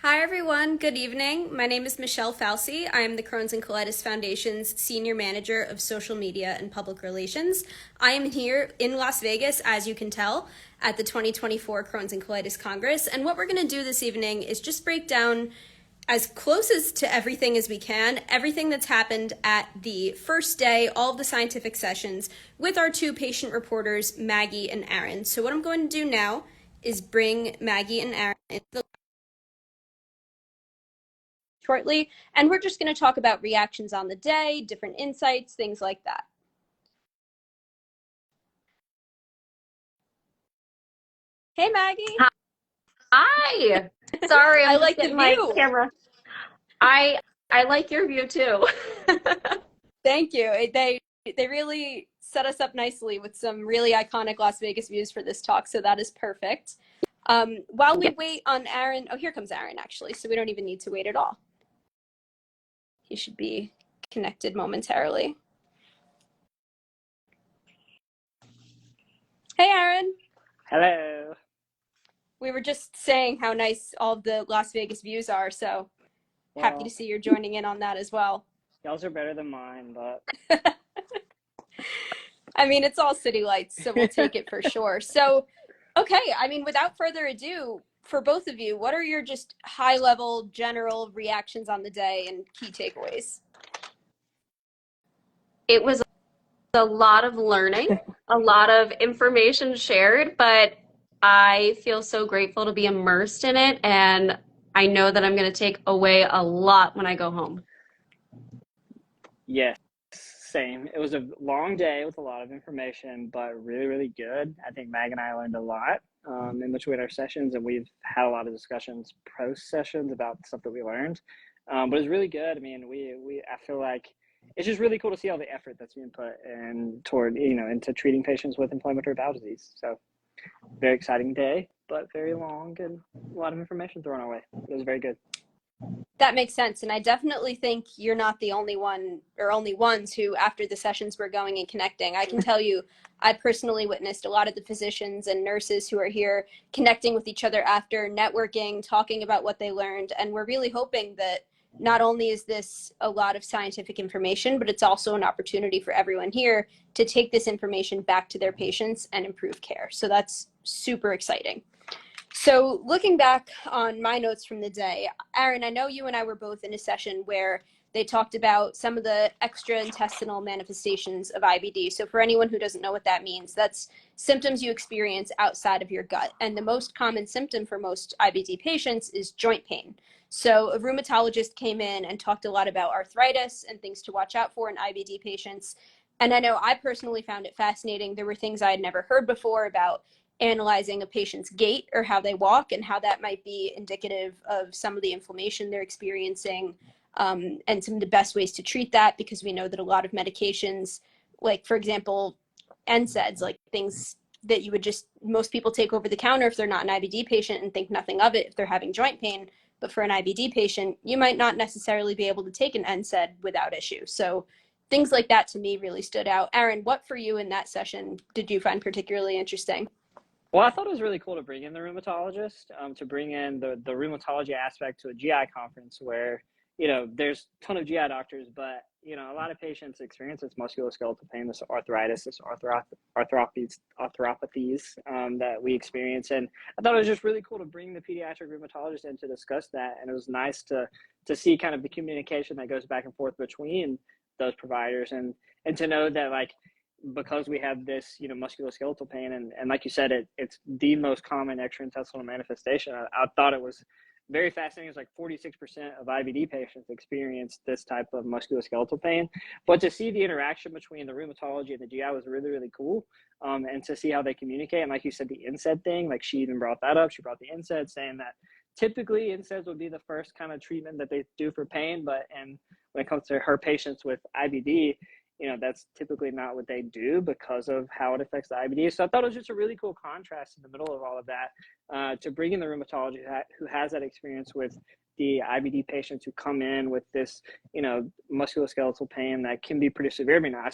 Hi, everyone. Good evening. My name is Michelle Falsey. I am the Crohn's and Colitis Foundation's Senior Manager of Social Media and Public Relations. I am here in Las Vegas, as you can tell, at the 2024 Crohn's and Colitis Congress. And what we're going to do this evening is just break down as close as to everything as we can, everything that's happened at the first day, all of the scientific sessions, with our two patient reporters, Maggie and Aaron. So what I'm going to do now is bring Maggie and Aaron into the shortly, and we're just going to talk about reactions on the day, different insights, things like that. Hey, Maggie. Hi. Sorry, I I'm just like the getting my view. camera. I like your view too. Thank you. They really set us up nicely with some really iconic Las Vegas views for this talk, so that is perfect. While we Yeah. wait on Aaron, oh, here comes Aaron, actually, so we don't even need to wait at all. He should be connected momentarily. Hey, Aaron. Hello. We were just saying how nice all of the Las Vegas views are, so happy to Well, see you're joining in on that as well. y'all's are better than mine, but I mean, it's all city lights, so we'll take it for sure. So, okay, I mean, without further ado, for both of you, what are your just high level general reactions on the day and key takeaways? It was a lot of learning, a lot of information shared, but I feel so grateful to be immersed in it, and I know that I'm going to take away a lot when I go home. yes, same. It was a long day with a lot of information, but really, really good. I think Mag and I learned a lot in between our sessions, and we've had a lot of discussions, post sessions about stuff that we learned. But it's really good. I mean, I feel like it's just really cool to see all the effort that's being put in toward, into treating patients with inflammatory bowel disease. So very exciting day, but very long and a lot of information thrown our way. It was very good. That makes sense. And I definitely think you're not the only one or only ones who, after the sessions were going and connecting, I can tell you, I personally witnessed a lot of the physicians and nurses who are here connecting with each other after, networking, talking about what they learned. And we're really hoping that not only is this a lot of scientific information, but it's also an opportunity for everyone here to take this information back to their patients and improve care. So that's super exciting. So looking back on my notes from the day, Aaron, I know you and I were both in a session where they talked about some of the extraintestinal manifestations of IBD. So for anyone who doesn't know what that means, that's symptoms you experience outside of your gut. And the most common symptom for most IBD patients is joint pain. So a rheumatologist came in and talked a lot about arthritis and things to watch out for in IBD patients. And I know I personally found it fascinating. There were things I had never heard before about analyzing a patient's gait or how they walk and how that might be indicative of some of the inflammation they're experiencing, and some of the best ways to treat that, because we know that a lot of medications, like for example, NSAIDs, like things that you would just, most people take over the counter if they're not an IBD patient and think nothing of it if they're having joint pain. But for an IBD patient, you might not necessarily be able to take an NSAID without issue. So things like that to me really stood out. Aaron, what for you in that session did you find particularly interesting? Well, I thought it was really cool to bring in the rheumatologist, to bring in the rheumatology aspect to a GI conference where, there's a ton of GI doctors, but, a lot of patients experience this musculoskeletal pain, this arthritis, this arthropathies that we experience. And I thought it was just really cool to bring the pediatric rheumatologist in to discuss that. And it was nice to see kind of the communication that goes back and forth between those providers and to know that, like, because we have this, musculoskeletal pain, and like you said, it's the most common extraintestinal manifestation. I thought it was very fascinating. It's like 46% of IBD patients experience this type of musculoskeletal pain. But to see the interaction between the rheumatology and the GI was really, really cool. And to see how they communicate. And like you said, the NSAID thing, like she even brought that up. She brought the NSAID, saying that typically NSAIDs would be the first kind of treatment that they do for pain. But and when it comes to her patients with IBD, that's typically not what they do because of how it affects the IBD. So I thought it was just a really cool contrast in the middle of all of that, to bring in the rheumatologist who has that experience with the IBD patients who come in with this, musculoskeletal pain that can be pretty severe. I mean, I've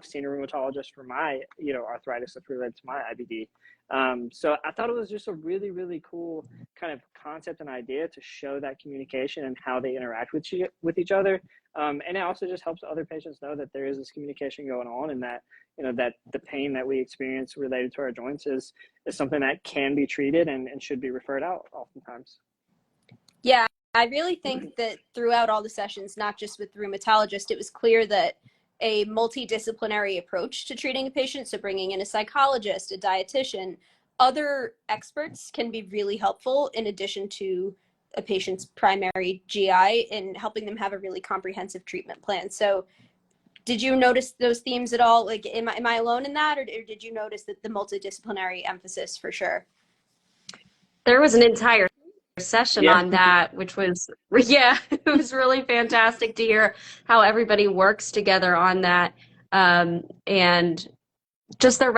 seen a rheumatologist for my, arthritis that's related to my IBD. So I thought it was just a really, really cool kind of concept and idea to show that communication and how they interact with each other. And it also just helps other patients know that there is this communication going on, and that, that the pain that we experience related to our joints is something that can be treated and should be referred out oftentimes. Yeah, I really think that throughout all the sessions, not just with the rheumatologist, it was clear that a multidisciplinary approach to treating a patient, so bringing in a psychologist, a dietitian, other experts can be really helpful in addition to a patient's primary GI in helping them have a really comprehensive treatment plan. So did you notice those themes at all? Like, am I alone in that, or did you notice that the multidisciplinary emphasis for sure? There was an entire session Yeah. on that, which was, yeah, it was really fantastic to hear how everybody works together on that, and just their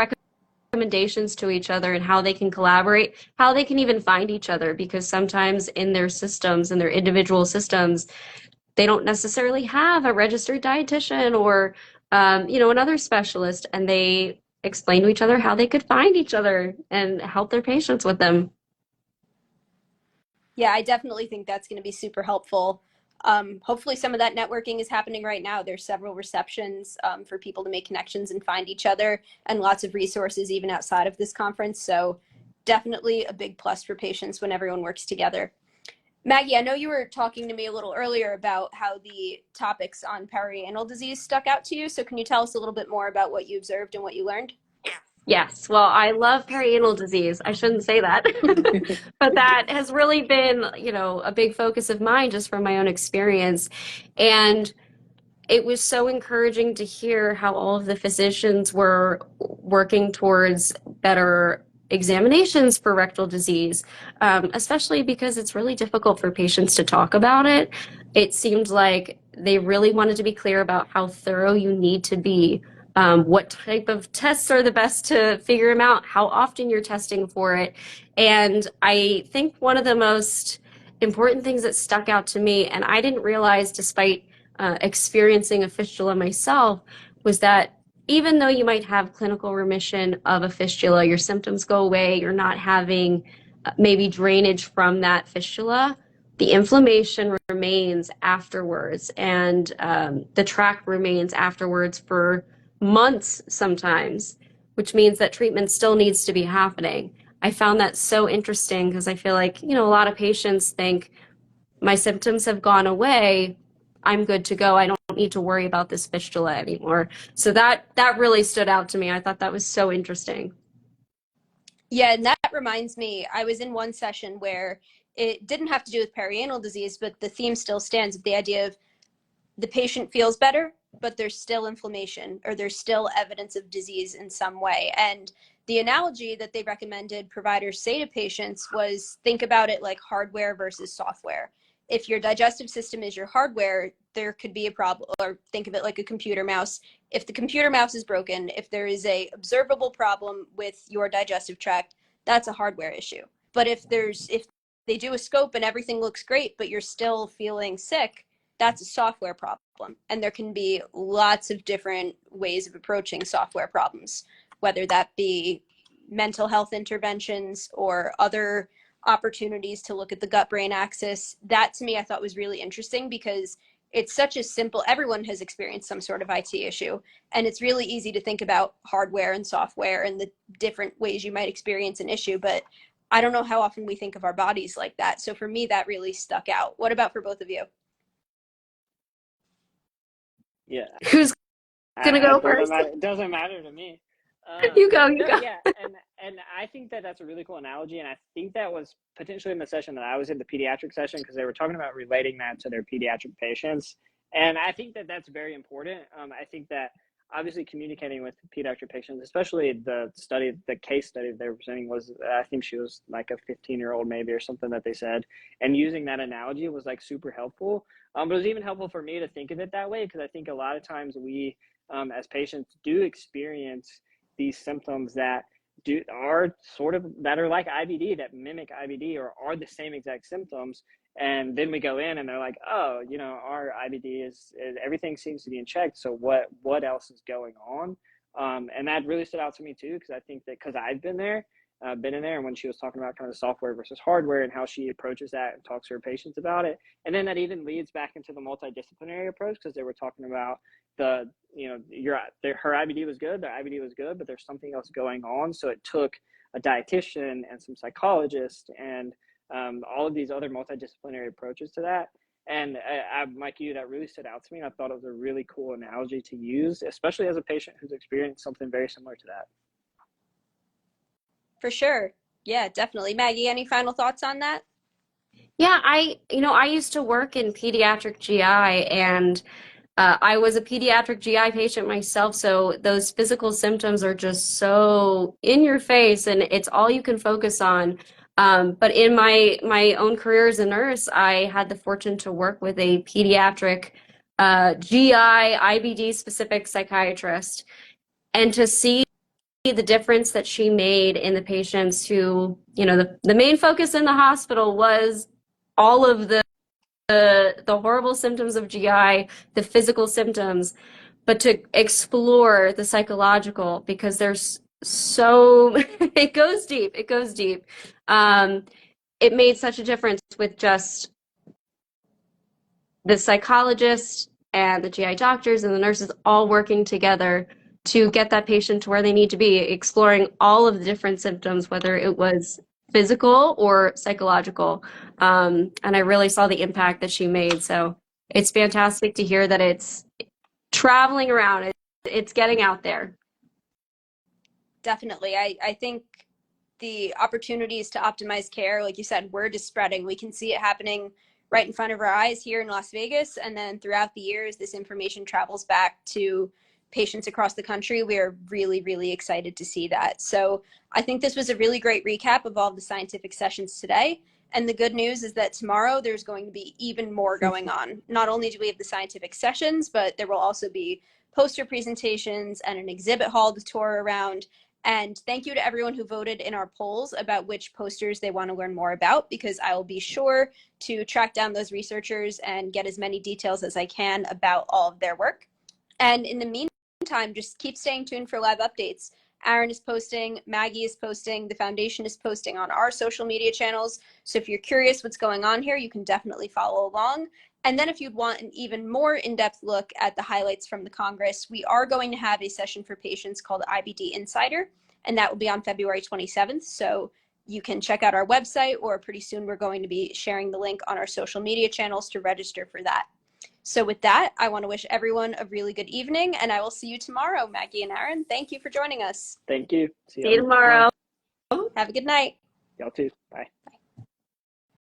recommendations to each other and how they can collaborate, how they can even find each other, because sometimes in their systems, in their individual systems, they don't necessarily have a registered dietitian or, another specialist, and they explain to each other how they could find each other and help their patients with them. Yeah, I definitely think that's going to be super helpful. Hopefully some of that networking is happening right now. There's several receptions for people to make connections and find each other, and lots of resources even outside of this conference. So definitely a big plus for patients when everyone works together. Maggie, I know you were talking to me a little earlier about how the topics on perianal disease stuck out to you. So can you tell us a little bit more about what you observed and what you learned? Yes, well, I love perianal disease. I shouldn't say that, but that has really been, a big focus of mine just from my own experience. And it was so encouraging to hear how all of the physicians were working towards better examinations for rectal disease, especially because it's really difficult for patients to talk about it. It seemed like they really wanted to be clear about how thorough you need to be, what type of tests are the best to figure them out, how often you're testing for it. And I think one of the most important things that stuck out to me, and I didn't realize despite experiencing a fistula myself, was that even though you might have clinical remission of a fistula, your symptoms go away, you're not having maybe drainage from that fistula, the inflammation remains afterwards, and the tract remains afterwards for months sometimes, which means that treatment still needs to be happening. I found that so interesting because I feel like, a lot of patients think my symptoms have gone away, I'm good to go. I don't need to worry about this fistula anymore. So that really stood out to me. I thought that was so interesting. Yeah, and that reminds me, I was in one session where it didn't have to do with perianal disease, but the theme still stands with the idea of the patient feels better, but there's still inflammation or there's still evidence of disease in some way. And the analogy that they recommended providers say to patients was think about it like hardware versus software. If your digestive system is your hardware, there could be a problem, or think of it like a computer mouse. If the computer mouse is broken, if there is a observable problem with your digestive tract, that's a hardware issue. But if they do a scope and everything looks great, but you're still feeling sick, that's a software problem. And there can be lots of different ways of approaching software problems, whether that be mental health interventions or other opportunities to look at the gut-brain axis. That to me, I thought was really interesting because it's such a simple, everyone has experienced some sort of IT issue. And it's really easy to think about hardware and software and the different ways you might experience an issue. But I don't know how often we think of our bodies like that. So for me, that really stuck out. What about for both of you? Yeah. Who's gonna go It doesn't first? matter. It doesn't matter to me. You go, you No, go. yeah, and I think that that's a really cool analogy, and I think that was potentially in the session that I was in, the pediatric session, because they were talking about relating that to their pediatric patients, and I think that that's very important. I think that obviously communicating with pediatric patients, especially the case study they were presenting was, I think she was like a 15-year-old maybe or something that they said, and using that analogy was like super helpful. But it was even helpful for me to think of it that way, because I think a lot of times we, as patients, do experience these symptoms that are like IBD, that mimic IBD or are the same exact symptoms. And then we go in and they're like, oh, our IBD is everything seems to be in check. So what else is going on? And that really stood out to me too, because I think that because I've been there, been in there, and when she was talking about kind of software versus hardware and how she approaches that and talks to her patients about it. And then that even leads back into the multidisciplinary approach, because they were talking about her IBD was good, their IBD was good, but there's something else going on. So it took a dietitian and some psychologists and all of these other multidisciplinary approaches to that. And like you, that really stood out to me. And I thought it was a really cool analogy to use, especially as a patient who's experienced something very similar to that. For sure. Yeah, definitely. Maggie, any final thoughts on that? Yeah, I used to work in pediatric GI, and I was a pediatric GI patient myself, so those physical symptoms are just so in your face, and it's all you can focus on. But in my own career as a nurse, I had the fortune to work with a pediatric GI IBD specific psychiatrist, and to see the difference that she made in the patients who, the main focus in the hospital was all of the horrible symptoms of GI, the physical symptoms, but to explore the psychological, because there's so it goes deep. It made such a difference with just the psychologist and the GI doctors and the nurses all working together to get that patient to where they need to be, exploring all of the different symptoms, whether it was physical or psychological. And I really saw the impact that she made. So it's fantastic to hear that it's traveling around, it's getting out there. Definitely. I think the opportunities to optimize care, like you said, word is spreading. We can see it happening right in front of our eyes here in Las Vegas. And then throughout the years, this information travels back to patients across the country. We are really, really excited to see that. So I think this was a really great recap of all the scientific sessions today. And the good news is that tomorrow there's going to be even more going on. Not only do we have the scientific sessions, but there will also be poster presentations and an exhibit hall to tour around. And thank you to everyone who voted in our polls about which posters they want to learn more about, because I will be sure to track down those researchers and get as many details as I can about all of their work. And in the meantime, just keep staying tuned for live updates. Aaron is posting, Maggie is posting, the foundation is posting on our social media channels. So if you're curious what's going on here, you can definitely follow along. And then if you'd want an even more in-depth look at the highlights from the Congress, we are going to have a session for patients called IBD Insider, and that will be on February 27th. So you can check out our website, or pretty soon we're going to be sharing the link on our social media channels to register for that. So with that, I want to wish everyone a really good evening, and I will see you tomorrow. Maggie and Aaron, thank you for joining us. Thank you. See you tomorrow. Have a good night. Y'all too. Bye. Bye.